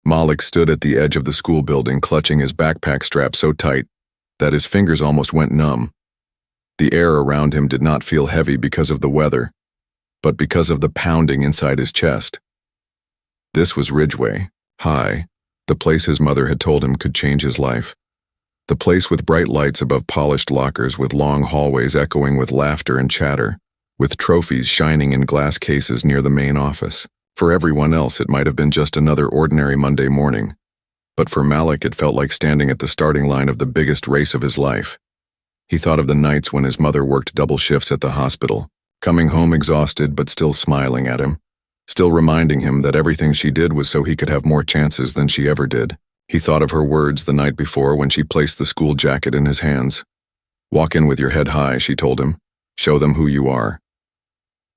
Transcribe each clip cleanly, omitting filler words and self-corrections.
Malik stood at the edge of the school building, clutching his backpack strap so tight that his fingers almost went numb. The air around him did not feel heavy because of the weather, but because of the pounding inside his chest. This was Ridgeway, High, the place his mother had told him could change his life. The place with bright lights above polished lockers, with long hallways echoing with laughter and chatter, with trophies shining in glass cases near the main office. For everyone else, it might have been just another ordinary Monday morning, but for Malik it felt like standing at the starting line of the biggest race of his life. He thought of the nights when his mother worked double shifts at the hospital, coming home exhausted but still smiling at him, still reminding him that everything she did was so he could have more chances than she ever did. He thought of her words the night before when she placed the school jacket in his hands. "Walk in with your head high," she told him. "Show them who you are."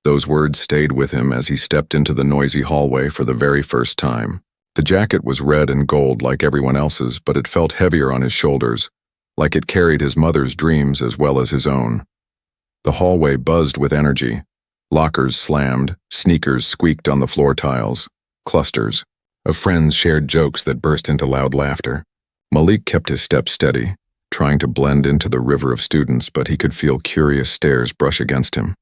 Those words stayed with him as he stepped into the noisy hallway for the very first time. The jacket was red and gold like everyone else's, but it felt heavier on his shoulders, like it carried his mother's dreams as well as his own. The hallway buzzed with energy. Lockers slammed, sneakers squeaked on the floor tiles. Clusters of friends shared jokes that burst into loud laughter. Malik kept his steps steady, trying to blend into the river of students, but he could feel curious stares brush against him.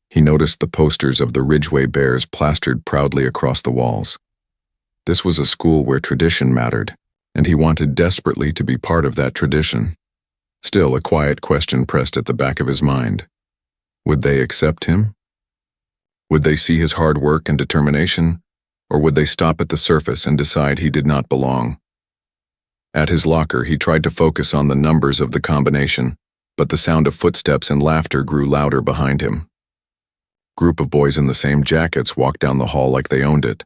He noticed the posters of the Ridgeway Bears plastered proudly across the walls. This was a school where tradition mattered, and he wanted desperately to be part of that tradition. Still, a quiet question pressed at the back of his mind. Would they accept him? Would they see his hard work and determination, or would they stop at the surface and decide he did not belong? At his locker, he tried to focus on the numbers of the combination, but the sound of footsteps and laughter grew louder behind him. Group of boys in the same jackets walked down the hall like they owned it.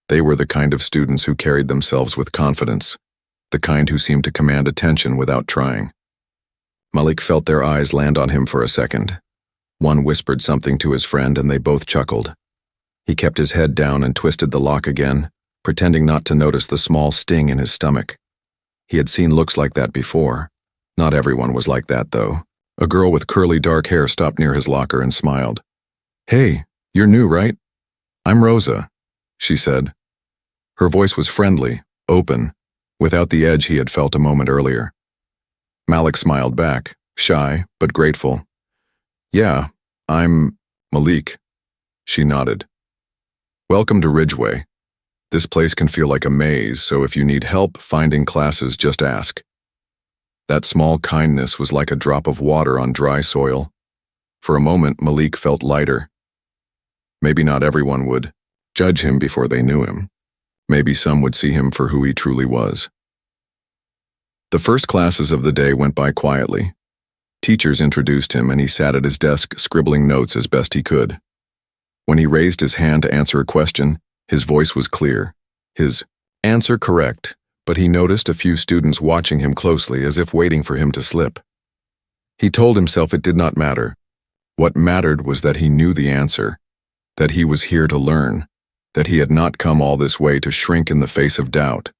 They were the kind of students who carried themselves with confidence, the kind who seemed to command attention without trying. Malik felt their eyes land on him for a second. One whispered something to his friend and they both chuckled. He kept his head down and twisted the lock again, pretending not to notice the small sting in his stomach. He had seen looks like that before. Not everyone was like that, though. A girl with curly dark hair stopped near his locker and smiled. "Hey, you're new, right? I'm Rosa," she said. Her voice was friendly, open, without the edge he had felt a moment earlier. Malik smiled back, shy but grateful. "Yeah, I'm Malik." She nodded. "Welcome to Ridgeway. This place can feel like a maze, so if you need help finding classes, just ask." That small kindness was like a drop of water on dry soil. For a moment, Malik felt lighter. Maybe not everyone would judge him before they knew him. Maybe some would see him for who he truly was. The first classes of the day went by quietly. Teachers introduced him and he sat at his desk scribbling notes as best he could. When he raised his hand to answer a question, his voice was clear, his answer correct, but he noticed a few students watching him closely as if waiting for him to slip. He told himself it did not matter. What mattered was that he knew the answer, that he was here to learn, that he had not come all this way to shrink in the face of doubt.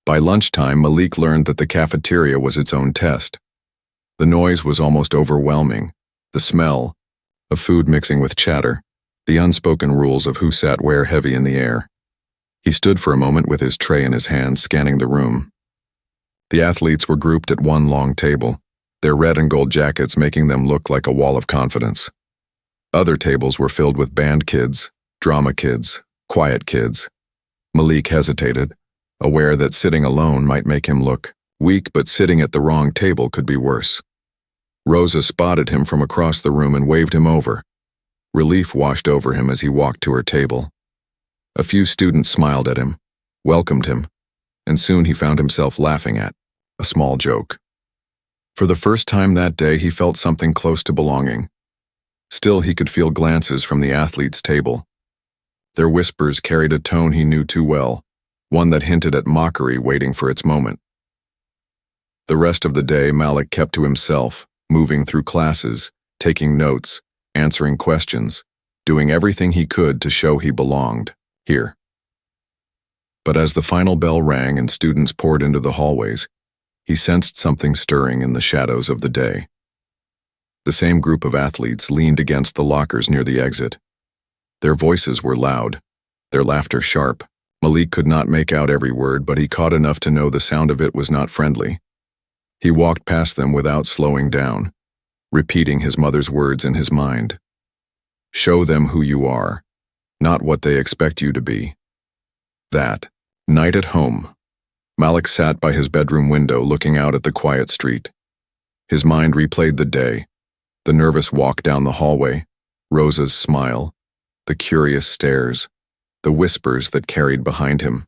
By lunchtime, Malik learned that the cafeteria was its own test. The noise was almost overwhelming, the smell of food mixing with chatter, the unspoken rules of who sat where heavy in the air. He stood for a moment with his tray in his hand, scanning the room. The athletes were grouped at one long table, their red and gold jackets making them look like a wall of confidence. Other tables were filled with band kids, drama kids, quiet kids. Malik hesitated, aware that sitting alone might make him look weak, but sitting at the wrong table could be worse. Rosa spotted him from across the room and waved him over. Relief washed over him as he walked to her table. A few students smiled at him, welcomed him, and soon he found himself laughing at a small joke. For the first time that day, he felt something close to belonging. Still, he could feel glances from the athletes' table. Their whispers carried a tone he knew too well, one that hinted at mockery waiting for its moment. The rest of the day, Malik kept to himself, moving through classes, taking notes, answering questions, doing everything he could to show he belonged here. But as the final bell rang and students poured into the hallways, he sensed something stirring in the shadows of the day. The same group of athletes leaned against the lockers near the exit. Their voices were loud, their laughter sharp, Malik could not make out every word, but he caught enough to know the sound of it was not friendly. He walked past them without slowing down, repeating his mother's words in his mind. Show them who you are, not what they expect you to be. That night at home, Malik sat by his bedroom window looking out at the quiet street. His mind replayed the day, the nervous walk down the hallway, Rosa's smile, the curious stares, the whispers that carried behind him.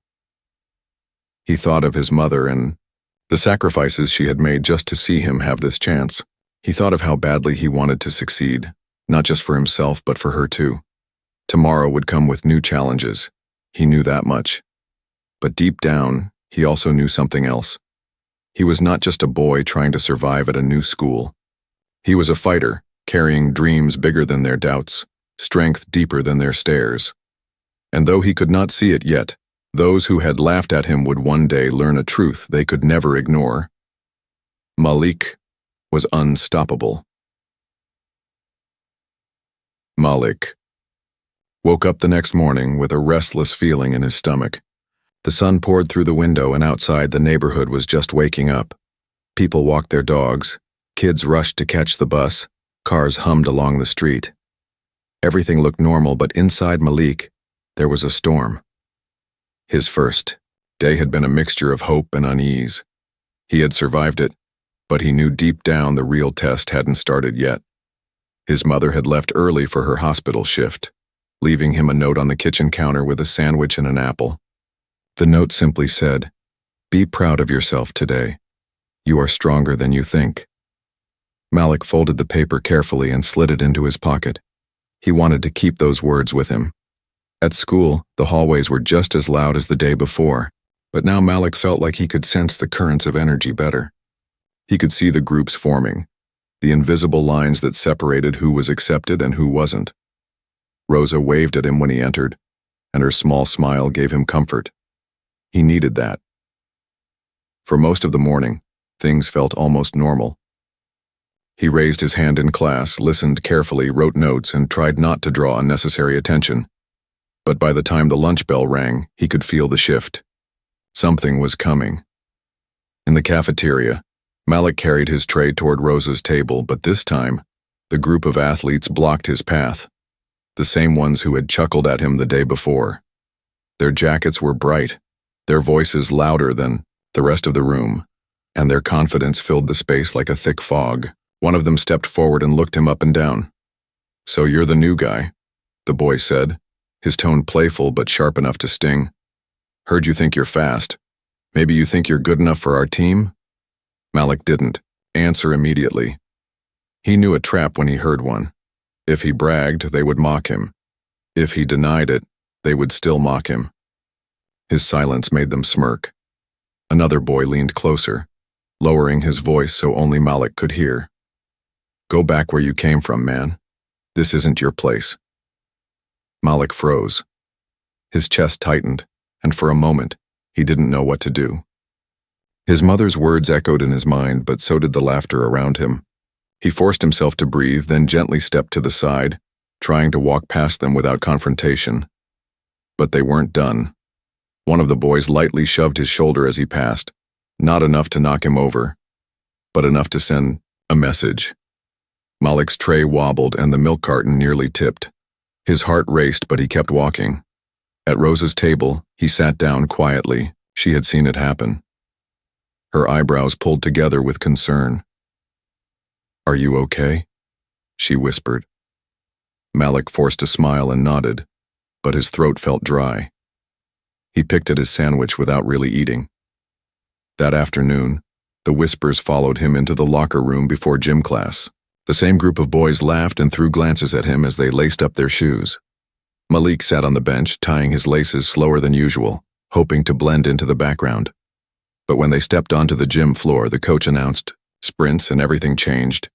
He thought of his mother and the sacrifices she had made just to see him have this chance. He thought of how badly he wanted to succeed, not just for himself but for her too. Tomorrow would come with new challenges. He knew that much. But deep down, he also knew something else. He was not just a boy trying to survive at a new school. He was a fighter, carrying dreams bigger than their doubts, strength deeper than their stares. And though he could not see it yet, those who had laughed at him would one day learn a truth they could never ignore. Malik was unstoppable. Malik woke up the next morning with a restless feeling in his stomach. The sun poured through the window, and outside the neighborhood was just waking up. People walked their dogs, kids rushed to catch the bus, cars hummed along the street. Everything looked normal, but inside Malik, there was a storm. His first day had been a mixture of hope and unease. He had survived it, but he knew deep down the real test hadn't started yet. His mother had left early for her hospital shift, leaving him a note on the kitchen counter with a sandwich and an apple. The note simply said, "Be proud of yourself today. You are stronger than you think." Malik folded the paper carefully and slid it into his pocket. He wanted to keep those words with him. At school, the hallways were just as loud as the day before, but now Malik felt like he could sense the currents of energy better. He could see the groups forming, the invisible lines that separated who was accepted and who wasn't. Rosa waved at him when he entered, and her small smile gave him comfort. He needed that. For most of the morning, things felt almost normal. He raised his hand in class, listened carefully, wrote notes, and tried not to draw unnecessary attention. But by the time the lunch bell rang, he could feel the shift. Something was coming. In the cafeteria, Malik carried his tray toward Rosa's table, but this time, the group of athletes blocked his path, the same ones who had chuckled at him the day before. Their jackets were bright, their voices louder than the rest of the room, and their confidence filled the space like a thick fog. One of them stepped forward and looked him up and down. "So you're the new guy," the boy said, his tone playful but sharp enough to sting. "Heard you think you're fast. Maybe you think you're good enough for our team?" Malik didn't answer immediately. He knew a trap when he heard one. If he bragged, they would mock him. If he denied it, they would still mock him. His silence made them smirk. Another boy leaned closer, lowering his voice so only Malik could hear. "Go back where you came from, man. This isn't your place." Malik froze. His chest tightened, and for a moment, he didn't know what to do. His mother's words echoed in his mind, but so did the laughter around him. He forced himself to breathe, then gently stepped to the side, trying to walk past them without confrontation. But they weren't done. One of the boys lightly shoved his shoulder as he passed, not enough to knock him over, but enough to send a message. Malik's tray wobbled and the milk carton nearly tipped. His heart raced, but he kept walking. At Rosa's table, he sat down quietly. She had seen it happen. Her eyebrows pulled together with concern. "Are you okay?" she whispered. Malik forced a smile and nodded, but his throat felt dry. He picked at his sandwich without really eating. That afternoon, the whispers followed him into the locker room before gym class. The same group of boys laughed and threw glances at him as they laced up their shoes. Malik sat on the bench, tying his laces slower than usual, hoping to blend into the background. But when they stepped onto the gym floor, the coach announced sprints and everything changed.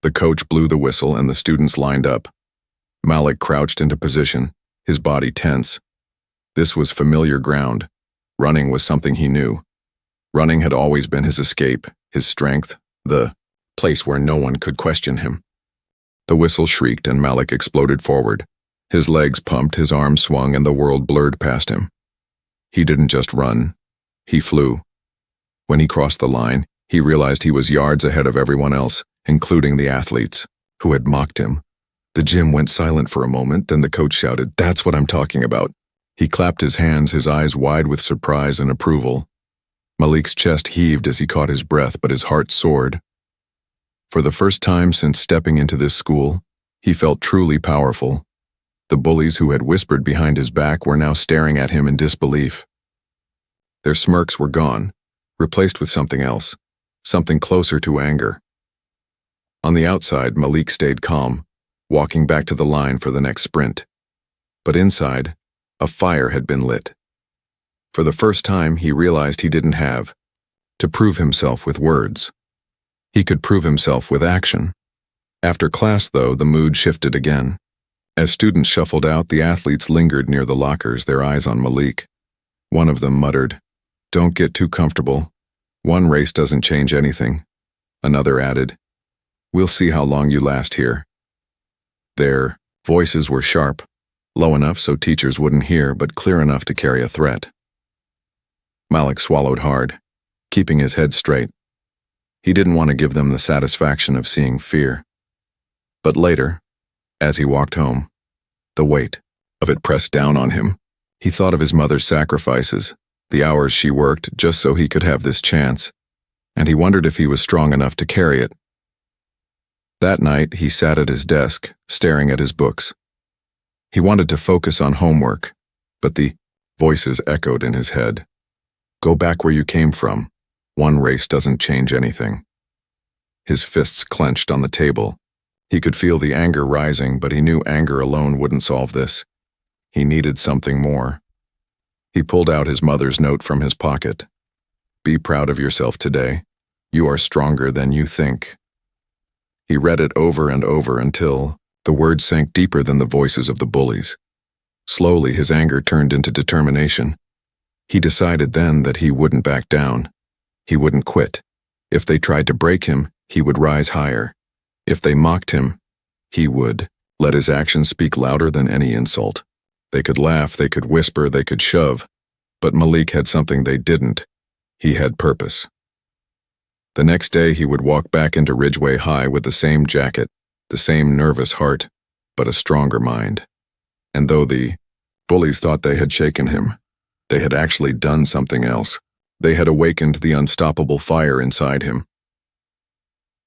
The coach blew the whistle and the students lined up. Malik crouched into position, his body tense. This was familiar ground. Running was something he knew. Running had always been his escape, his strength, the place where no one could question him. The whistle shrieked and Malik exploded forward. His legs pumped, his arms swung, and the world blurred past him. He didn't just run. He flew. When he crossed the line, he realized he was yards ahead of everyone else, including the athletes, who had mocked him. The gym went silent for a moment, then the coach shouted, "That's what I'm talking about." He clapped his hands, his eyes wide with surprise and approval. Malik's chest heaved as he caught his breath, but his heart soared. For the first time since stepping into this school, he felt truly powerful. The bullies who had whispered behind his back were now staring at him in disbelief. Their smirks were gone, replaced with something else, something closer to anger. On the outside, Malik stayed calm, walking back to the line for the next sprint. But inside, a fire had been lit. For the first time, he realized he didn't have to prove himself with words. He could prove himself with action. After class, though, the mood shifted again. As students shuffled out, the athletes lingered near the lockers, their eyes on Malik. One of them muttered, "Don't get too comfortable. One race doesn't change anything." Another added, "We'll see how long you last here." Their voices were sharp, low enough so teachers wouldn't hear, but clear enough to carry a threat. Malik swallowed hard, keeping his head straight. He didn't want to give them the satisfaction of seeing fear. But later, as he walked home, the weight of it pressed down on him. He thought of his mother's sacrifices, the hours she worked just so he could have this chance, and he wondered if he was strong enough to carry it. That night, he sat at his desk, staring at his books. He wanted to focus on homework, but the voices echoed in his head. "Go back where you came from. One race doesn't change anything." His fists clenched on the table. He could feel the anger rising, but he knew anger alone wouldn't solve this. He needed something more. He pulled out his mother's note from his pocket. "Be proud of yourself today. You are stronger than you think." He read it over and over until the words sank deeper than the voices of the bullies. Slowly, his anger turned into determination. He decided then that he wouldn't back down. He wouldn't quit. If they tried to break him, he would rise higher. If they mocked him, he would let his actions speak louder than any insult. They could laugh, they could whisper, they could shove, but Malik had something they didn't. He had purpose. The next day, he would walk back into Ridgeway High with the same jacket, the same nervous heart, but a stronger mind. And though the bullies thought they had shaken him, they had actually done something else. They had awakened the unstoppable fire inside him.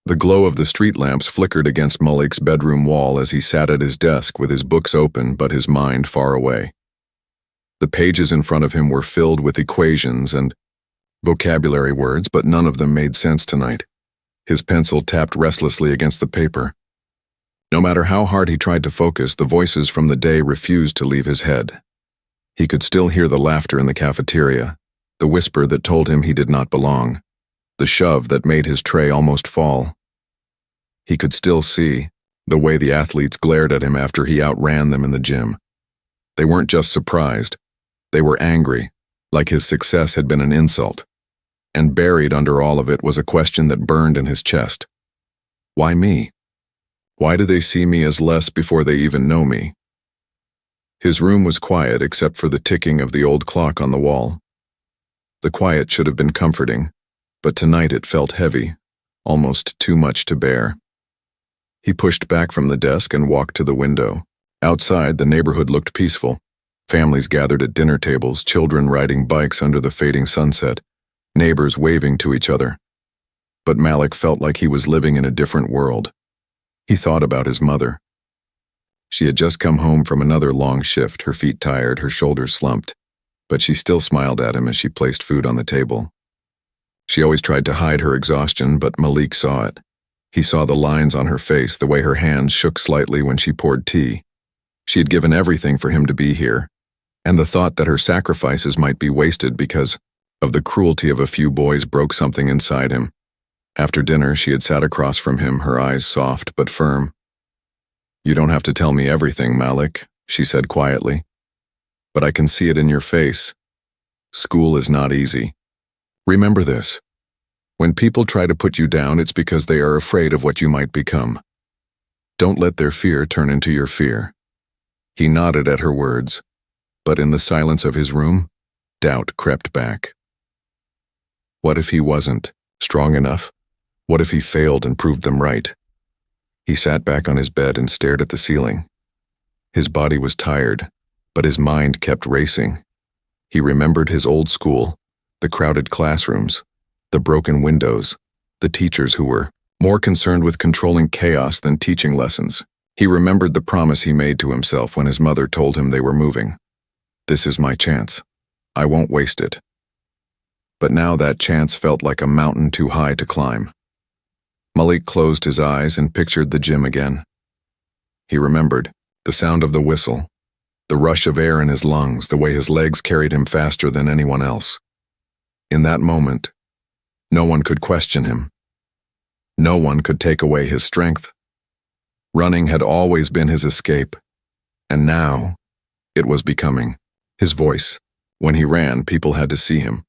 The glow of the street lamps flickered against Malik's bedroom wall as he sat at his desk with his books open but his mind far away. The pages in front of him were filled with equations and vocabulary words, but none of them made sense tonight. His pencil tapped restlessly against the paper. No matter how hard he tried to focus, the voices from the day refused to leave his head. He could still hear the laughter in the cafeteria, the whisper that told him he did not belong, the shove that made his tray almost fall. He could still see the way the athletes glared at him after he outran them in the gym. They weren't just surprised, they were angry, like his success had been an insult. And buried under all of it was a question that burned in his chest. Why me? Why do they see me as less before they even know me? His room was quiet except for the ticking of the old clock on the wall. The quiet should have been comforting, but tonight it felt heavy, almost too much to bear. He pushed back from the desk and walked to the window. Outside, the neighborhood looked peaceful. Families gathered at dinner tables, children riding bikes under the fading sunset, neighbors waving to each other. But Malik felt like he was living in a different world. He thought about his mother. She had just come home from another long shift, her feet tired, her shoulders slumped, but she still smiled at him as she placed food on the table. She always tried to hide her exhaustion, but Malik saw it. He saw the lines on her face, the way her hands shook slightly when she poured tea. She had given everything for him to be here, and the thought that her sacrifices might be wasted because of the cruelty of a few boys broke something inside him. After dinner, she had sat across from him, her eyes soft but firm. "You don't have to tell me everything, Malik," she said quietly. "But I can see it in your face. School is not easy. Remember this. When people try to put you down, it's because they are afraid of what you might become. Don't let their fear turn into your fear." He nodded at her words, but in the silence of his room, Doubt crept back. What if he wasn't strong enough? What if he failed and proved them right? He sat back on his bed and stared at the ceiling. His body was tired, but his mind kept racing. He remembered his old school, the crowded classrooms, the broken windows, the teachers who were more concerned with controlling chaos than teaching lessons. He remembered the promise he made to himself when his mother told him they were moving. This is my chance. I won't waste it. But now that chance felt like a mountain too high to climb. Malik closed his eyes and pictured the gym again. He remembered the sound of the whistle, the rush of air in his lungs, the way his legs carried him faster than anyone else. In that moment, no one could question him. No one could take away his strength. Running had always been his escape, and now it was becoming his voice. When he ran, people had to see him,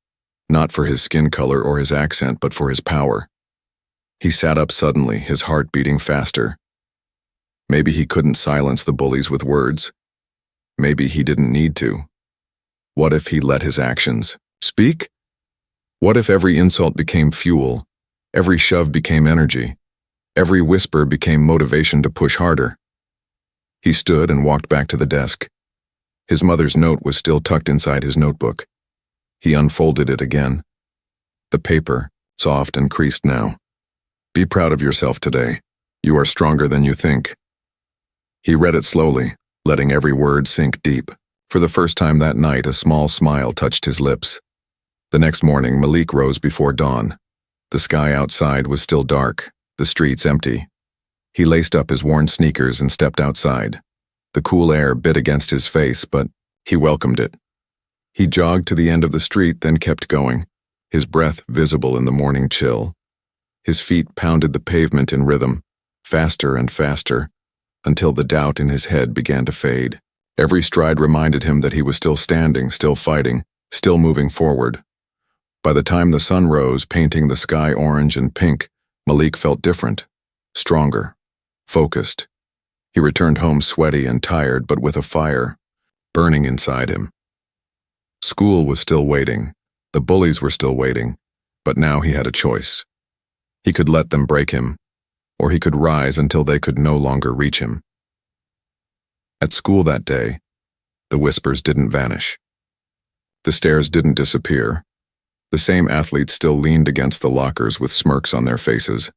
not for his skin color or his accent, but for his power. He sat up suddenly, his heart beating faster. Maybe he couldn't silence the bullies with words. Maybe he didn't need to. What if he let his actions speak? What if every insult became fuel, every shove became energy, every whisper became motivation to push harder? He stood and walked back to the desk. His mother's note was still tucked inside his notebook. He unfolded it again. The paper, soft and creased now. Be proud of yourself today. You are stronger than you think. He read it slowly, letting every word sink deep. For the first time that night, a small smile touched his lips. The next morning, Malik rose before dawn. The sky outside was still dark, the streets empty. He laced up his worn sneakers and stepped outside. The cool air bit against his face, but he welcomed it. He jogged to the end of the street, then kept going, his breath visible in the morning chill. His feet pounded the pavement in rhythm, faster and faster, until the doubt in his head began to fade. Every stride reminded him that he was still standing, still fighting, still moving forward. By the time the sun rose, painting the sky orange and pink, Malik felt different, stronger, focused. He returned home sweaty and tired, but with a fire burning inside him. School was still waiting. The bullies were still waiting, but now he had a choice. He could let them break him, or he could rise until they could no longer reach him. At school that day, the whispers didn't vanish. The stares didn't disappear. The same athletes still leaned against the lockers with smirks on their faces.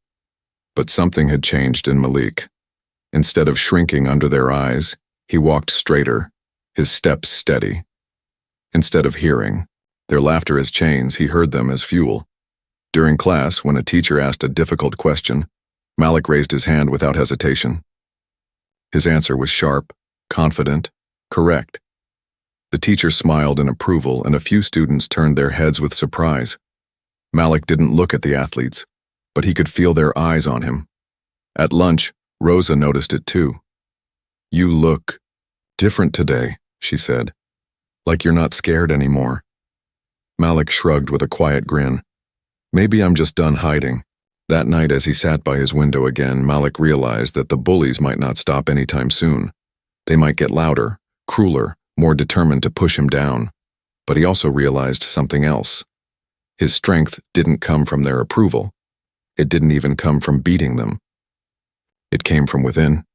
But something had changed in Malik. Instead of shrinking under their eyes, he walked straighter, his steps steady. Instead of hearing their laughter as chains, he heard them as fuel. During class, when a teacher asked a difficult question, Malik raised his hand without hesitation. His answer was sharp, confident, correct. The teacher smiled in approval, and a few students turned their heads with surprise. Malik didn't look at the athletes, but he could feel their eyes on him. At lunch, Rosa noticed it too. "You look different today," she said. "Like you're not scared anymore." Malik shrugged with a quiet grin. "Maybe I'm just done hiding." That night, as he sat by his window again, Malik realized that the bullies might not stop anytime soon. They might get louder, crueler, more determined to push him down. But he also realized something else. His strength didn't come from their approval. It didn't even come from beating them. It came from within,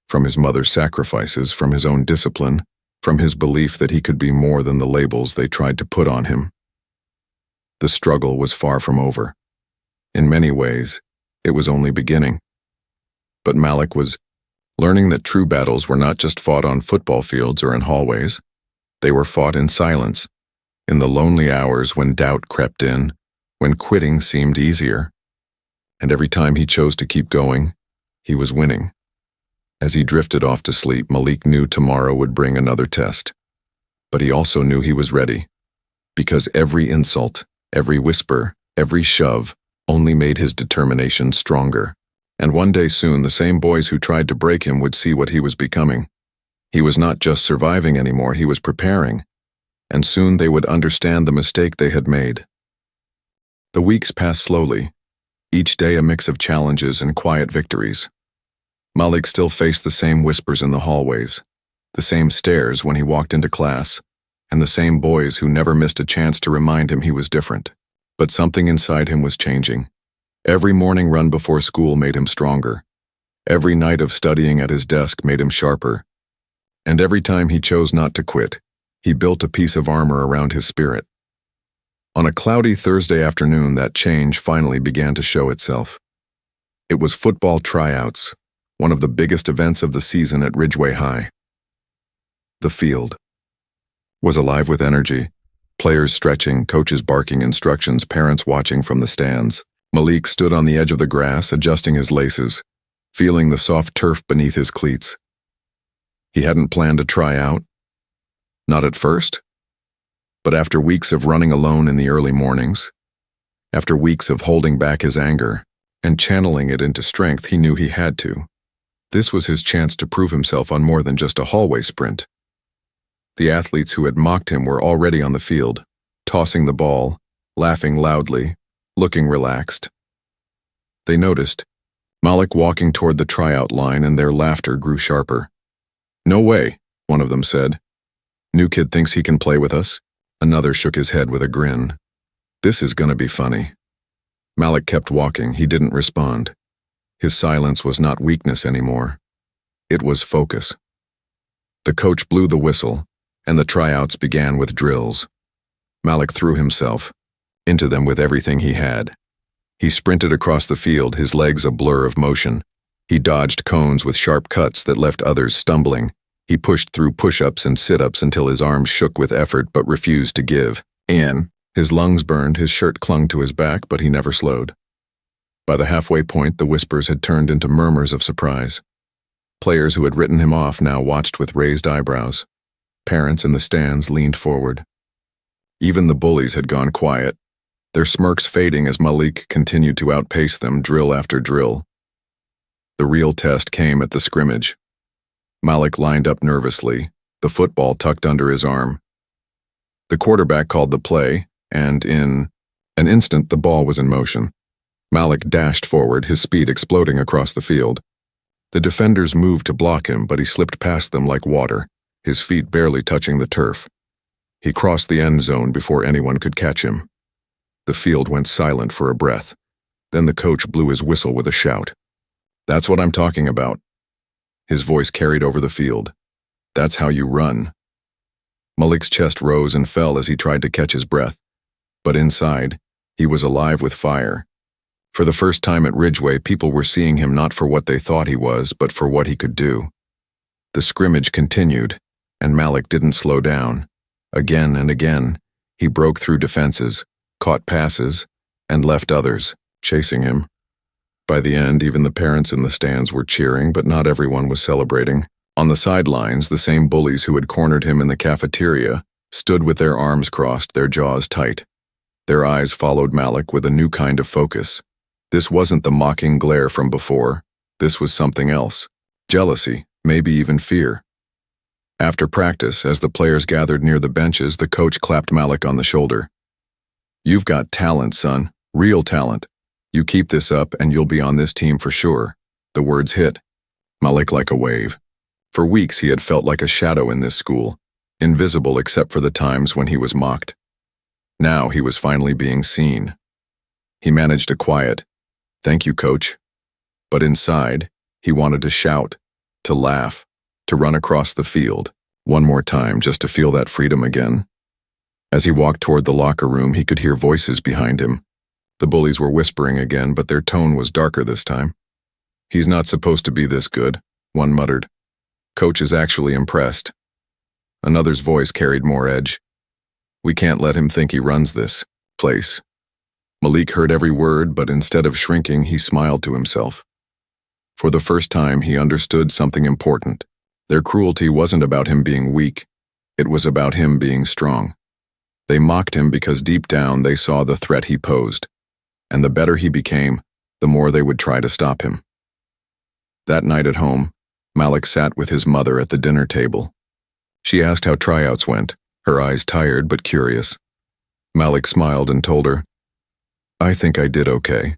from his mother's sacrifices, from his own discipline, from his belief that he could be more than the labels they tried to put on him. The struggle was far from over. In many ways, it was only beginning. But Malik was learning that true battles were not just fought on football fields or in hallways. They were fought in silence, in the lonely hours when doubt crept in, when quitting seemed easier. And every time he chose to keep going, he was winning. As he drifted off to sleep, Malik knew tomorrow would bring another test. But he also knew he was ready, because every insult, every whisper, every shove only made his determination stronger. And one day soon, the same boys who tried to break him would see what he was becoming. He was not just surviving anymore, he was preparing. And soon they would understand the mistake they had made. The weeks passed slowly, each day a mix of challenges and quiet victories. Malik still faced the same whispers in the hallways, the same stares when he walked into class, and the same boys who never missed a chance to remind him he was different. But something inside him was changing. Every morning run before school made him stronger. Every night of studying at his desk made him sharper. And every time he chose not to quit, he built a piece of armor around his spirit. On a cloudy Thursday afternoon, that change finally began to show itself. It was football tryouts, one of the biggest events of the season at Ridgeway High. The field was alive with energy. Players stretching, coaches barking instructions, parents watching from the stands. Malik stood on the edge of the grass, adjusting his laces, feeling the soft turf beneath his cleats. He hadn't planned to try out. Not at first. But after weeks of running alone in the early mornings, after weeks of holding back his anger and channeling it into strength, he knew he had to. This was his chance to prove himself on more than just a hallway sprint. The athletes who had mocked him were already on the field, tossing the ball, laughing loudly, looking relaxed. They noticed Malik walking toward the tryout line, and their laughter grew sharper. "No way," one of them said. "New kid thinks he can play with us?" Another shook his head with a grin. "This is gonna be funny." Malik kept walking. He didn't respond. His silence was not weakness anymore. It was focus. The coach blew the whistle, and the tryouts began with drills. Malik threw himself into them with everything he had. He sprinted across the field, his legs a blur of motion. He dodged cones with sharp cuts that left others stumbling. He pushed through push-ups and sit-ups until his arms shook with effort but refused to give in. His lungs burned, his shirt clung to his back, but he never slowed. By the halfway point, the whispers had turned into murmurs of surprise. Players who had written him off now watched with raised eyebrows. Parents in the stands leaned forward. Even the bullies had gone quiet, their smirks fading as Malik continued to outpace them drill after drill. The real test came at the scrimmage. Malik lined up nervously, the football tucked under his arm. The quarterback called the play, and in an instant the ball was in motion. Malik dashed forward, his speed exploding across the field. The defenders moved to block him, but he slipped past them like water, his feet barely touching the turf. He crossed the end zone before anyone could catch him. The field went silent for a breath. Then the coach blew his whistle with a shout. "That's what I'm talking about." His voice carried over the field. "That's how you run." Malik's chest rose and fell as he tried to catch his breath. But inside, he was alive with fire. For the first time at Ridgeway, people were seeing him not for what they thought he was, but for what he could do. The scrimmage continued, and Malik didn't slow down. Again and again, he broke through defenses, caught passes, and left others chasing him. By the end, even the parents in the stands were cheering, but not everyone was celebrating. On the sidelines, the same bullies who had cornered him in the cafeteria stood with their arms crossed, their jaws tight. Their eyes followed Malik with a new kind of focus. This wasn't the mocking glare from before. This was something else. Jealousy, maybe even fear. After practice, as the players gathered near the benches, the coach clapped Malik on the shoulder. "You've got talent, son. Real talent. You keep this up and you'll be on this team for sure." The words hit Malik like a wave. For weeks he had felt like a shadow in this school, invisible except for the times when he was mocked. Now he was finally being seen. He managed a quiet, "Thank you, coach." But inside, he wanted to shout, to laugh, to run across the field, one more time just to feel that freedom again. As he walked toward the locker room, he could hear voices behind him. The bullies were whispering again, but their tone was darker this time. "He's not supposed to be this good," one muttered. "Coach is actually impressed." Another's voice carried more edge. "We can't let him think he runs this place." Malik heard every word, but instead of shrinking, he smiled to himself. For the first time, he understood something important. Their cruelty wasn't about him being weak. It was about him being strong. They mocked him because deep down they saw the threat he posed. And the better he became, the more they would try to stop him. That night at home, Malik sat with his mother at the dinner table. She asked how tryouts went, her eyes tired but curious. Malik smiled and told her, "I think I did okay."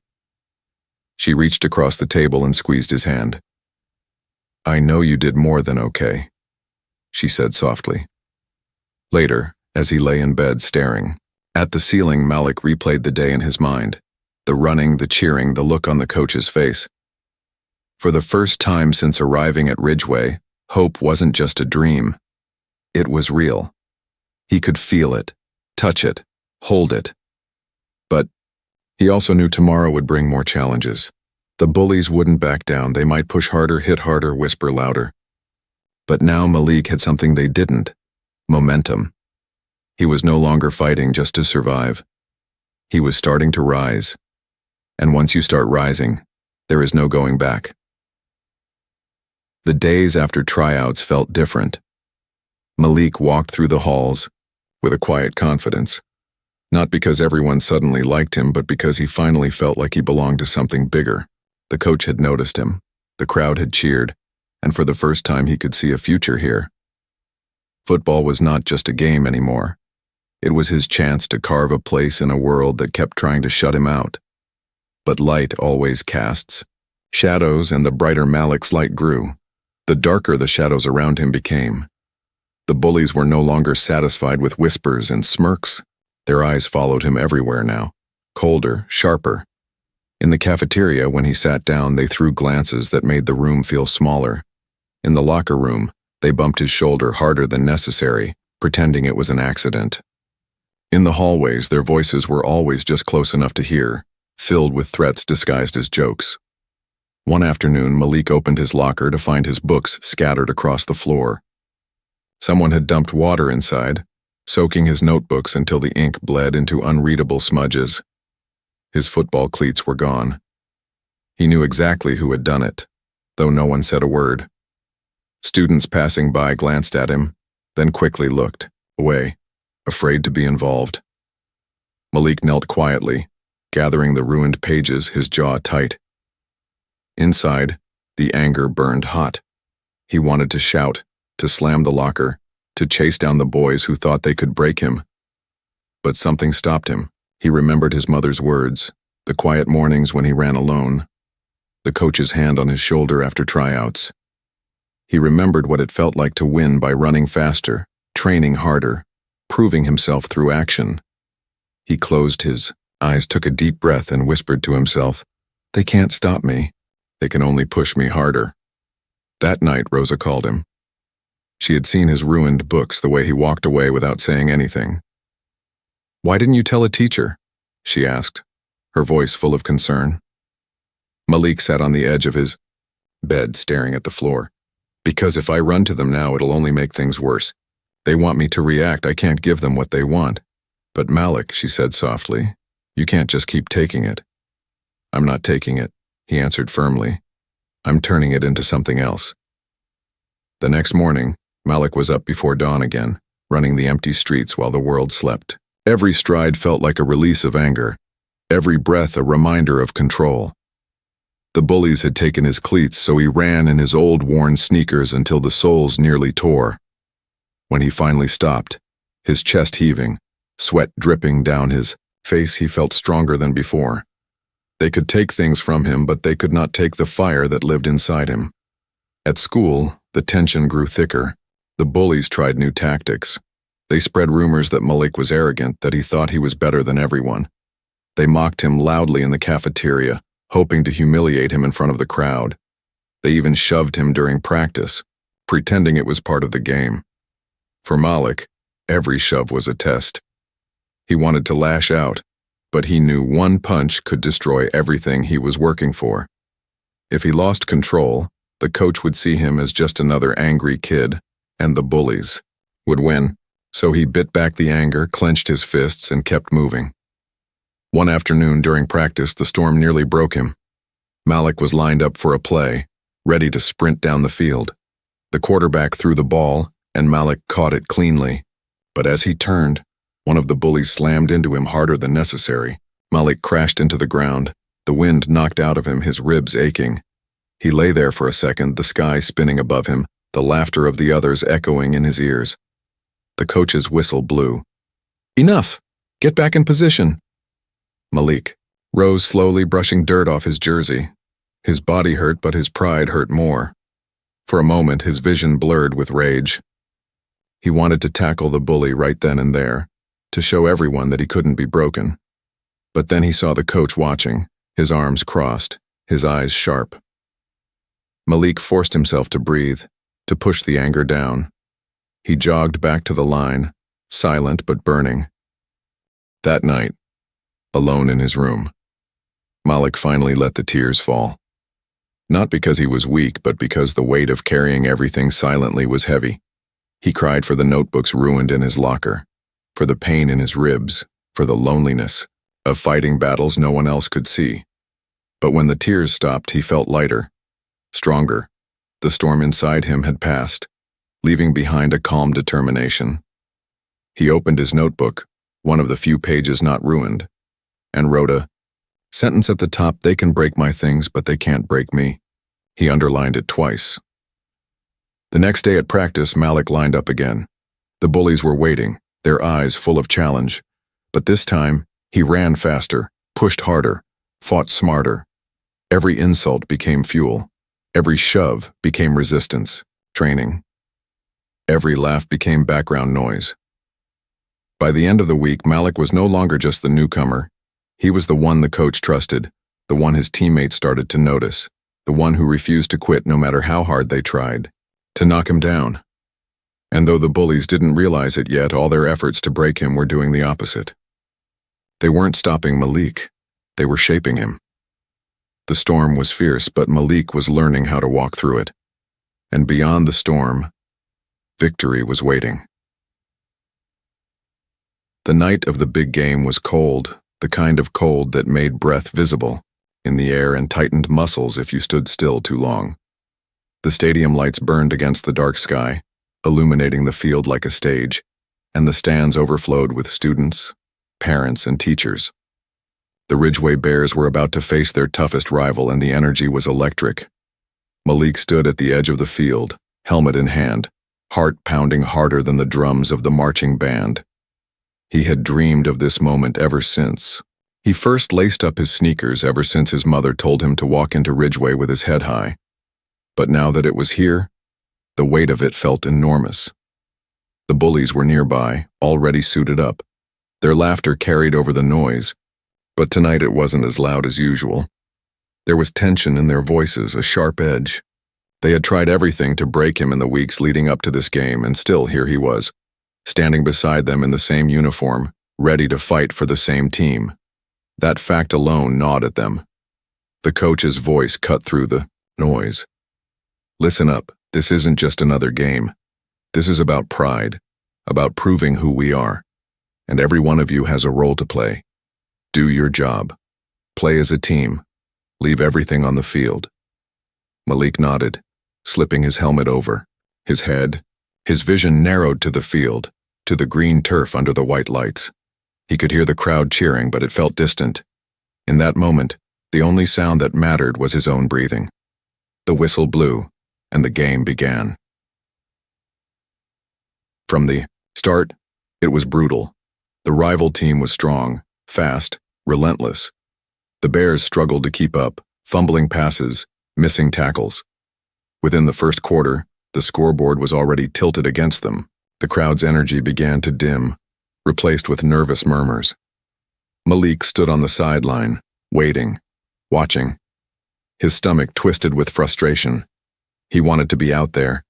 She reached across the table and squeezed his hand. "I know you did more than okay," she said softly. Later, As he lay in bed staring at the ceiling, Malik replayed the day in his mind. The running, the cheering, the look on the coach's face. For the first time since arriving at Ridgeway, hope wasn't just a dream. It was real. He could feel it, touch it, hold it. But he also knew tomorrow would bring more challenges. The bullies wouldn't back down. They might push harder, hit harder, whisper louder. But now Malik had something they didn't: momentum. He was no longer fighting just to survive. He was starting to rise. And once you start rising, there is no going back. The days after tryouts felt different. Malik walked through the halls with a quiet confidence. Not because everyone suddenly liked him, but because he finally felt like he belonged to something bigger. The coach had noticed him. The crowd had cheered. And for the first time he could see a future here. Football was not just a game anymore. It was his chance to carve a place in a world that kept trying to shut him out. But light always casts shadows, and the brighter Malik's light grew, the darker the shadows around him became. The bullies were no longer satisfied with whispers and smirks. Their eyes followed him everywhere now, colder, sharper. In the cafeteria, when he sat down, they threw glances that made the room feel smaller. In the locker room, they bumped his shoulder harder than necessary, pretending it was an accident. In the hallways, their voices were always just close enough to hear, filled with threats disguised as jokes. One afternoon, Malik opened his locker to find his books scattered across the floor. Someone had dumped water inside, soaking his notebooks until the ink bled into unreadable smudges. His football cleats were gone. He knew exactly who had done it, though no one said a word. Students passing by glanced at him, then quickly looked away, afraid to be involved. Malik knelt quietly, gathering the ruined pages, his jaw tight. Inside, the anger burned hot. He wanted to shout, to slam the locker, to chase down the boys who thought they could break him. But something stopped him. He remembered his mother's words, the quiet mornings when he ran alone, the coach's hand on his shoulder after tryouts. He remembered what it felt like to win by running faster, training harder, proving himself through action. He closed his eyes, took a deep breath, and whispered to himself, "They can't stop me. They can only push me harder." That night, Rosa called him. She had seen his ruined books, the way he walked away without saying anything. "Why didn't you tell a teacher?" she asked, her voice full of concern. Malik sat on the edge of his bed, staring at the floor. "Because if I run to them now, it'll only make things worse. They want me to react. I can't give them what they want." "But Malik," she said softly, "you can't just keep taking it." "I'm not taking it," he answered firmly. "I'm turning it into something else." The next morning, Malik was up before dawn again, running the empty streets while the world slept. Every stride felt like a release of anger, every breath a reminder of control. The bullies had taken his cleats, so he ran in his old worn sneakers until the soles nearly tore. When he finally stopped, his chest heaving, sweat dripping down his face, he felt stronger than before. They could take things from him, but they could not take the fire that lived inside him. At school, the tension grew thicker. The bullies tried new tactics. They spread rumors that Malik was arrogant, that he thought he was better than everyone. They mocked him loudly in the cafeteria, hoping to humiliate him in front of the crowd. They even shoved him during practice, pretending it was part of the game. For Malik, every shove was a test. He wanted to lash out, but he knew one punch could destroy everything he was working for. If he lost control, the coach would see him as just another angry kid, and the bullies would win. So he bit back the anger, clenched his fists, and kept moving. One afternoon during practice, the storm nearly broke him. Malik was lined up for a play, ready to sprint down the field. The quarterback threw the ball, and Malik caught it cleanly. But as he turned, one of the bullies slammed into him harder than necessary. Malik crashed into the ground, the wind knocked out of him, his ribs aching. He lay there for a second, the sky spinning above him, the laughter of the others echoing in his ears. The coach's whistle blew. "Enough! Get back in position!" Malik rose slowly, brushing dirt off his jersey. His body hurt, but his pride hurt more. For a moment, his vision blurred with rage. He wanted to tackle the bully right then and there, to show everyone that he couldn't be broken. But then he saw the coach watching, his arms crossed, his eyes sharp. Malik forced himself to breathe, to push the anger down. He jogged back to the line, silent but burning. That night, alone in his room, Malik finally let the tears fall. Not because he was weak, but because the weight of carrying everything silently was heavy. He cried for the notebooks ruined in his locker, for the pain in his ribs, for the loneliness of fighting battles no one else could see. But when the tears stopped, he felt lighter, stronger. The storm inside him had passed, leaving behind a calm determination. He opened his notebook, one of the few pages not ruined, and wrote a sentence at the top: "They can break my things, but they can't break me." He underlined it twice. The next day at practice, Malik lined up again. The bullies were waiting, their eyes full of challenge. But this time, he ran faster, pushed harder, fought smarter. Every insult became fuel. Every shove became resistance, training. Every laugh became background noise. By the end of the week, Malik was no longer just the newcomer. He was the one the coach trusted, the one his teammates started to notice, the one who refused to quit no matter how hard they tried to knock him down. And though the bullies didn't realize it yet, all their efforts to break him were doing the opposite. They weren't stopping Malik, they were shaping him. The storm was fierce, but Malik was learning how to walk through it. And beyond the storm, victory was waiting. The night of the big game was cold, the kind of cold that made breath visible in the air and tightened muscles if you stood still too long. The stadium lights burned against the dark sky, illuminating the field like a stage, and the stands overflowed with students, parents, and teachers. The Ridgeway Bears were about to face their toughest rival, and the energy was electric. Malik stood at the edge of the field, helmet in hand, heart pounding harder than the drums of the marching band. He had dreamed of this moment ever since. He first laced up his sneakers ever since his mother told him to walk into Ridgeway with his head high. But now that it was here, the weight of it felt enormous. The bullies were nearby, already suited up. Their laughter carried over the noise, but tonight it wasn't as loud as usual. There was tension in their voices, a sharp edge. They had tried everything to break him in the weeks leading up to this game, and still here he was, standing beside them in the same uniform, ready to fight for the same team. That fact alone gnawed at them. The coach's voice cut through the noise. "Listen up, this isn't just another game. This is about pride, about proving who we are. And every one of you has a role to play. Do your job. Play as a team. Leave everything on the field." Malik nodded, slipping his helmet over. His vision narrowed to the field, to the green turf under the white lights. He could hear the crowd cheering, but it felt distant. In that moment, the only sound that mattered was his own breathing. The whistle blew, and the game began. From the start, it was brutal. The rival team was strong, fast, relentless. The Bears struggled to keep up, fumbling passes, missing tackles. Within the first quarter, the scoreboard was already tilted against them. The crowd's energy began to dim, replaced with nervous murmurs. Malik stood on the sideline, waiting, watching. His stomach twisted with frustration. He wanted to be out there,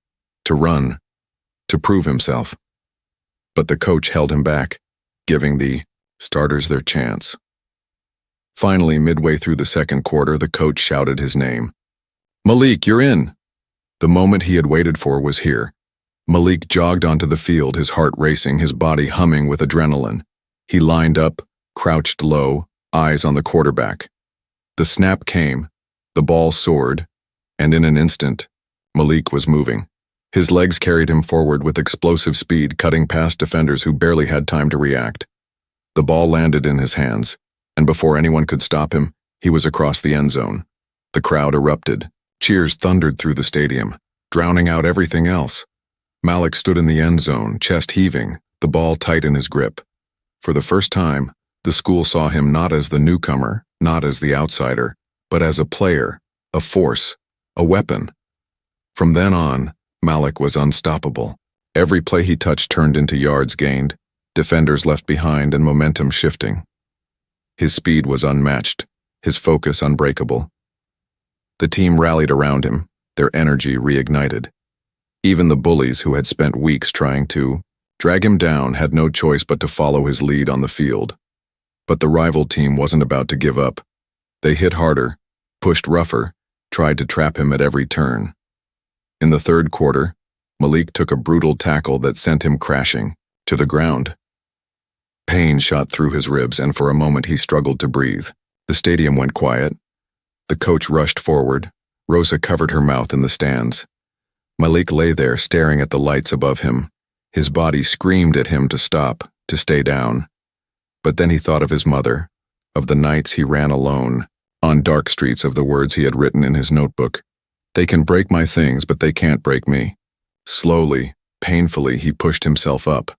to run, to prove himself. But the coach held him back, giving the starters their chance. Finally, midway through the second quarter, the coach shouted his name. "Malik, you're in!" The moment he had waited for was here. Malik jogged onto the field, his heart racing, his body humming with adrenaline. He lined up, crouched low, eyes on the quarterback. The snap came, the ball soared, and in an instant, Malik was moving. His legs carried him forward with explosive speed, cutting past defenders who barely had time to react. The ball landed in his hands, and before anyone could stop him, he was across the end zone. The crowd erupted. Cheers thundered through the stadium, drowning out everything else. Malik stood in the end zone, chest heaving, the ball tight in his grip. For the first time, the school saw him not as the newcomer, not as the outsider, but as a player, a force, a weapon. From then on, Malik was unstoppable. Every play he touched turned into yards gained, defenders left behind, and momentum shifting. His speed was unmatched, his focus unbreakable. The team rallied around him, their energy reignited. Even the bullies who had spent weeks trying to drag him down had no choice but to follow his lead on the field. But the rival team wasn't about to give up. They hit harder, pushed rougher, tried to trap him at every turn. In the third quarter, Malik took a brutal tackle that sent him crashing to the ground. Pain shot through his ribs, and for a moment he struggled to breathe. The stadium went quiet. The coach rushed forward. Rosa covered her mouth in the stands. Malik lay there staring at the lights above him. His body screamed at him to stop, to stay down. But then he thought of his mother, of the nights he ran alone, on dark streets, of the words he had written in his notebook. They can break my things, but they can't break me. Slowly, painfully, he pushed himself up.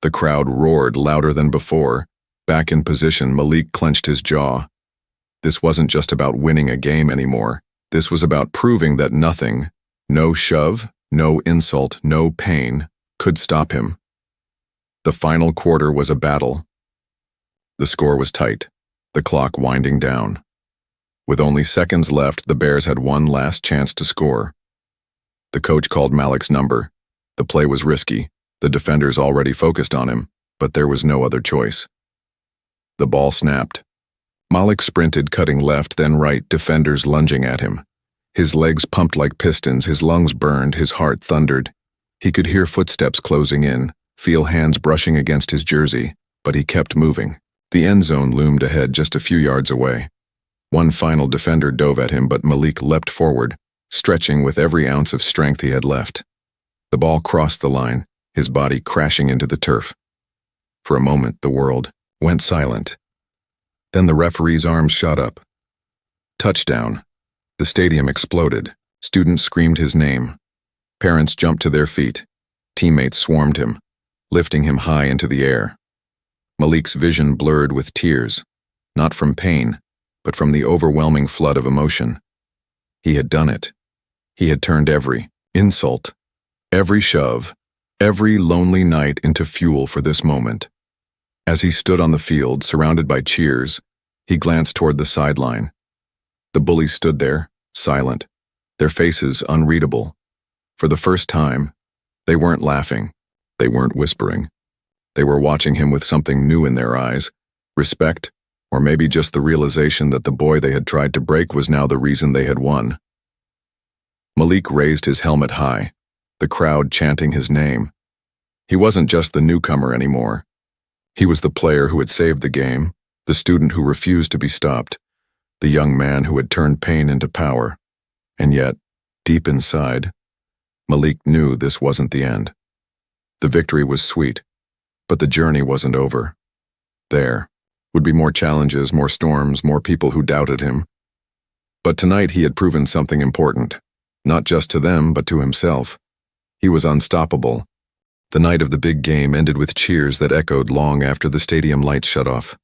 The crowd roared louder than before. Back in position, Malik clenched his jaw. This wasn't just about winning a game anymore. This was about proving that nothing, no shove, no insult, no pain, could stop him. The final quarter was a battle. The score was tight, the clock winding down. With only seconds left, the Bears had one last chance to score. The coach called Malik's number. The play was risky. The defenders already focused on him, but there was no other choice. The ball snapped. Malik sprinted, cutting left, then right, defenders lunging at him. His legs pumped like pistons, his lungs burned, his heart thundered. He could hear footsteps closing in, feel hands brushing against his jersey, but he kept moving. The end zone loomed ahead just a few yards away. One final defender dove at him, but Malik leapt forward, stretching with every ounce of strength he had left. The ball crossed the line, his body crashing into the turf. For a moment, the world went silent. Then the referee's arms shot up. Touchdown. The stadium exploded. Students screamed his name. Parents jumped to their feet. Teammates swarmed him, lifting him high into the air. Malik's vision blurred with tears, not from pain, but from the overwhelming flood of emotion. He had done it. He had turned every insult, every shove, every lonely night into fuel for this moment. As he stood on the field, surrounded by cheers, he glanced toward the sideline. The bullies stood there, silent, their faces unreadable. For the first time, they weren't laughing, they weren't whispering. They were watching him with something new in their eyes, respect, or maybe just the realization that the boy they had tried to break was now the reason they had won. Malik raised his helmet high, the crowd chanting his name. He wasn't just the newcomer anymore. He was the player who had saved the game, the student who refused to be stopped, the young man who had turned pain into power. And yet, deep inside, Malik knew this wasn't the end. The victory was sweet, but the journey wasn't over. There would be more challenges, more storms, more people who doubted him. But tonight he had proven something important, not just to them, but to himself. He was unstoppable. The night of the big game ended with cheers that echoed long after the stadium lights shut off.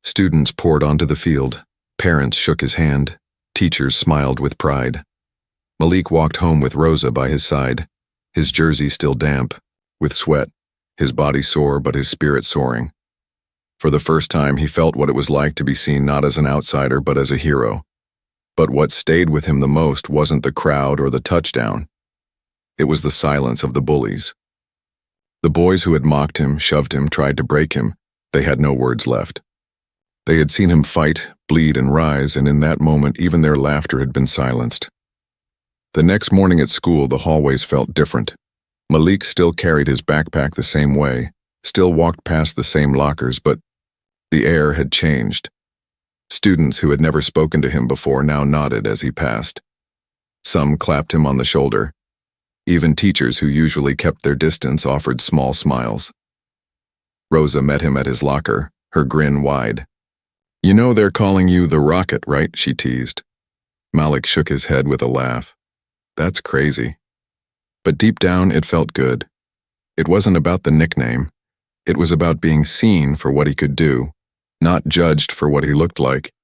Students poured onto the field. Parents shook his hand. Teachers smiled with pride. Malik walked home with Rosa by his side, his jersey still damp, with sweat, his body sore but his spirit soaring. For the first time, he felt what it was like to be seen not as an outsider but as a hero. But what stayed with him the most wasn't the crowd or the touchdown. It was the silence of the bullies. The boys who had mocked him, shoved him, tried to break him, they had no words left. They had seen him fight, bleed, and rise, and in that moment even their laughter had been silenced. The next morning at school, the hallways felt different. Malik still carried his backpack the same way, still walked past the same lockers, but the air had changed. Students who had never spoken to him before now nodded as he passed. Some clapped him on the shoulder. Even teachers who usually kept their distance offered small smiles. Rosa met him at his locker, her grin wide. "You know they're calling you the Rocket, right?" she teased. Malik shook his head with a laugh. "That's crazy." But deep down, it felt good. It wasn't about the nickname. It was about being seen for what he could do, not judged for what he looked like.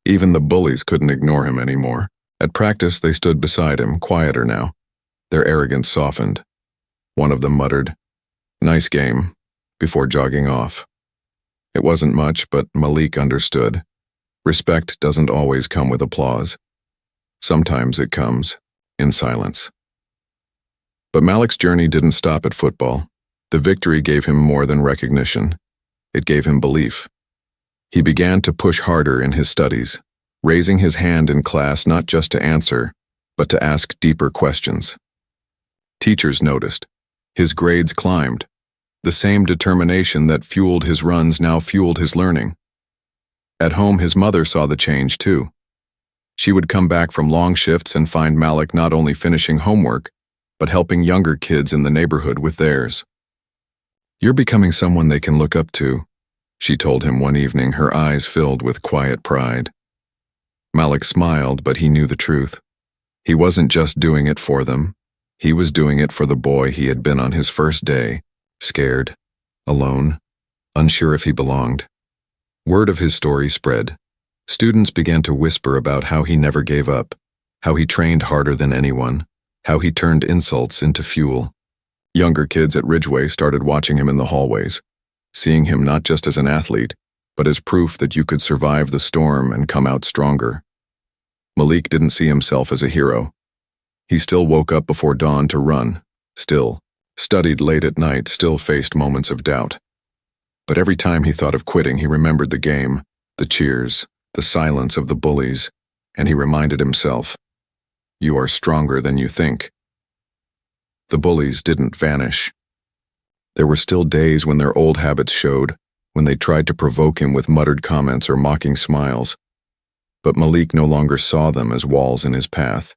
Even the bullies couldn't ignore him anymore. At practice, they stood beside him, quieter now. Their arrogance softened. One of them muttered, "Nice game," before jogging off. It wasn't much, but Malik understood. Respect doesn't always come with applause. Sometimes it comes in silence. But Malik's journey didn't stop at football. The victory gave him more than recognition. It gave him belief. He began to push harder in his studies, raising his hand in class not just to answer, but to ask deeper questions. Teachers noticed. His grades climbed. The same determination that fueled his runs now fueled his learning. At home, his mother saw the change too. She would come back from long shifts and find Malik not only finishing homework, but helping younger kids in the neighborhood with theirs. "You're becoming someone they can look up to," she told him one evening, her eyes filled with quiet pride. Malik smiled, but he knew the truth. He wasn't just doing it for them. He was doing it for the boy he had been on his first day, scared, alone, unsure if he belonged. Word of his story spread. Students began to whisper about how he never gave up, how he trained harder than anyone, how he turned insults into fuel. Younger kids at Ridgeway started watching him in the hallways, seeing him not just as an athlete, but as proof that you could survive the storm and come out stronger. Malik didn't see himself as a hero. He still woke up before dawn to run, still studied late at night, still faced moments of doubt. But every time he thought of quitting, he remembered the game, the cheers, the silence of the bullies, and he reminded himself, "You are stronger than you think." The bullies didn't vanish. There were still days when their old habits showed, when they tried to provoke him with muttered comments or mocking smiles. But Malik no longer saw them as walls in his path.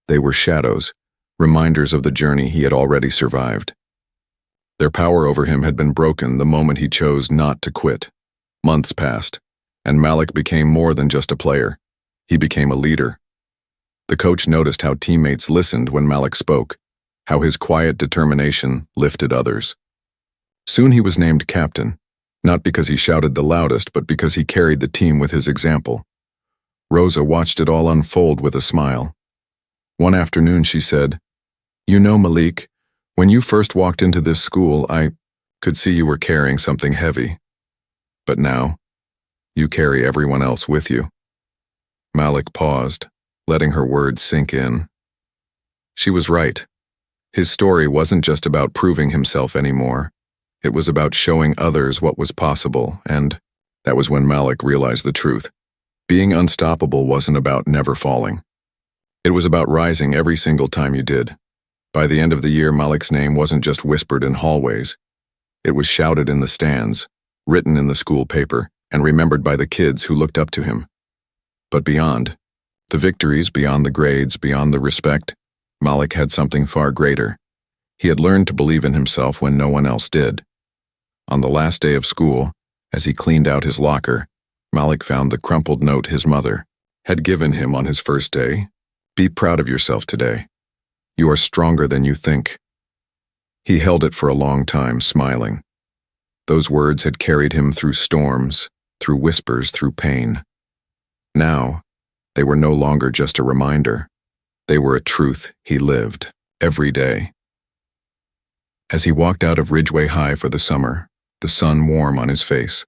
They were shadows, reminders of the journey he had already survived. Their power over him had been broken the moment he chose not to quit. Months passed, and Malik became more than just a player. He became a leader. The coach noticed how teammates listened when Malik spoke, how his quiet determination lifted others. Soon he was named captain, not because he shouted the loudest, but because he carried the team with his example. Rosa watched it all unfold with a smile. One afternoon she said, "You know, Malik, when you first walked into this school, I could see you were carrying something heavy. But now, you carry everyone else with you." Malik paused, letting her words sink in. She was right. His story wasn't just about proving himself anymore. It was about showing others what was possible, and that was when Malik realized the truth. Being unstoppable wasn't about never falling. It was about rising every single time you did. By the end of the year, Malik's name wasn't just whispered in hallways. It was shouted in the stands, written in the school paper, and remembered by the kids who looked up to him. But beyond the victories, beyond the grades, beyond the respect, Malik had something far greater. He had learned to believe in himself when no one else did. On the last day of school, as he cleaned out his locker, Malik found the crumpled note his mother had given him on his first day. "Be proud of yourself today. You are stronger than you think." He held it for a long time, smiling. Those words had carried him through storms, through whispers, through pain. Now, they were no longer just a reminder. They were a truth he lived every day. As he walked out of Ridgeway High for the summer, the sun warm on his face,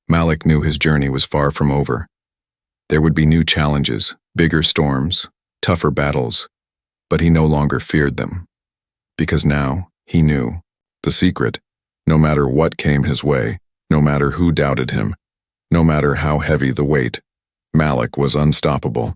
Malik knew his journey was far from over. There would be new challenges, bigger storms, tougher battles, but he no longer feared them. Because now, he knew the secret. No matter what came his way, no matter who doubted him, no matter how heavy the weight, Malik was unstoppable.